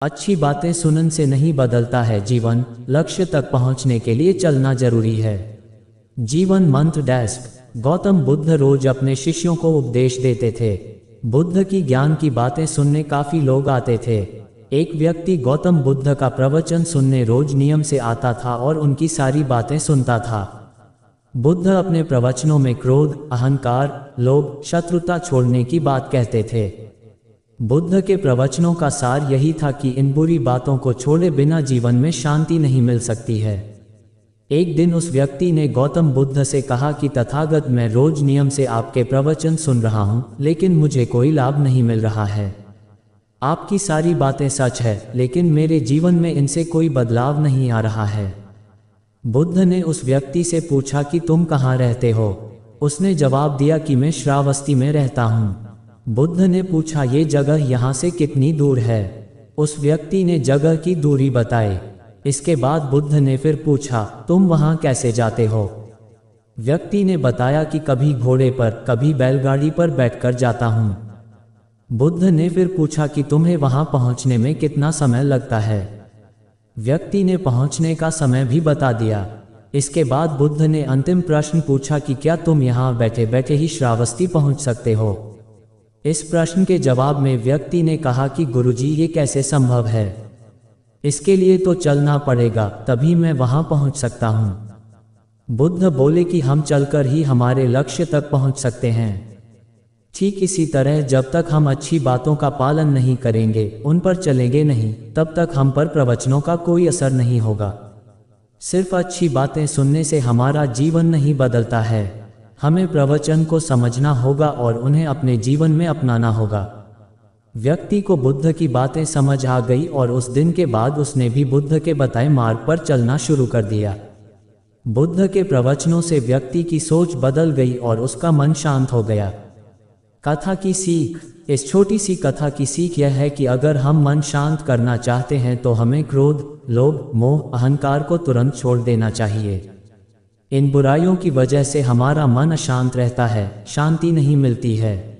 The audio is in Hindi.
अच्छी बातें सुनने से नहीं बदलता है जीवन, लक्ष्य तक पहुंचने के लिए चलना जरूरी है। जीवन मंत्र डेस्क। गौतम बुद्ध रोज अपने शिष्यों को उपदेश देते थे। बुद्ध की ज्ञान की बातें सुनने काफी लोग आते थे। एक व्यक्ति गौतम बुद्ध का प्रवचन सुनने रोज नियम से आता था और उनकी सारी बातें सुनता था। बुद्ध अपने प्रवचनों में क्रोध, अहंकार, लोभ, शत्रुता छोड़ने की बात कहते थे। बुद्ध के प्रवचनों का सार यही था कि इन बुरी बातों को छोड़े बिना जीवन में शांति नहीं मिल सकती है। एक दिन उस व्यक्ति ने गौतम बुद्ध से कहा कि तथागत, मैं रोज नियम से आपके प्रवचन सुन रहा हूँ, लेकिन मुझे कोई लाभ नहीं मिल रहा है। आपकी सारी बातें सच है, लेकिन मेरे जीवन में इनसे कोई बदलाव नहीं आ रहा है। बुद्ध ने उस व्यक्ति से पूछा कि तुम कहाँ रहते हो? उसने जवाब दिया कि मैं श्रावस्ती में रहता हूँ। बुद्ध ने पूछा, ये जगह यहाँ से कितनी दूर है? उस व्यक्ति ने जगह की दूरी बताई। इसके बाद बुद्ध ने फिर पूछा, तुम वहाँ कैसे जाते हो? व्यक्ति ने बताया कि कभी घोड़े पर, कभी बैलगाड़ी पर बैठकर जाता हूँ। बुद्ध ने फिर पूछा कि तुम्हें वहाँ पहुँचने में कितना समय लगता है? व्यक्ति ने पहुँचने का समय भी बता दिया। इसके बाद बुद्ध ने अंतिम प्रश्न पूछा कि क्या तुम यहाँ बैठे बैठे ही श्रावस्ती पहुँच सकते हो? इस प्रश्न के जवाब में व्यक्ति ने कहा कि गुरुजी, ये कैसे संभव है? इसके लिए तो चलना पड़ेगा, तभी मैं वहां पहुंच सकता हूं। बुद्ध बोले कि हम चलकर ही हमारे लक्ष्य तक पहुंच सकते हैं। ठीक इसी तरह जब तक हम अच्छी बातों का पालन नहीं करेंगे, उन पर चलेंगे नहीं, तब तक हम पर प्रवचनों का कोई असर नहीं होगा। सिर्फ अच्छी बातें सुनने से हमारा जीवन नहीं बदलता है। हमें प्रवचन को समझना होगा और उन्हें अपने जीवन में अपनाना होगा। व्यक्ति को बुद्ध की बातें समझ आ गई और उस दिन के बाद उसने भी बुद्ध के बताए मार्ग पर चलना शुरू कर दिया। बुद्ध के प्रवचनों से व्यक्ति की सोच बदल गई और उसका मन शांत हो गया। कथा की सीख। इस छोटी सी कथा की सीख यह है कि अगर हम मन शांत करना चाहते हैं तो हमें क्रोध, लोभ, मोह, अहंकार को तुरंत छोड़ देना चाहिए। इन बुराइयों की वजह से हमारा मन अशांत रहता है, शांति नहीं मिलती है।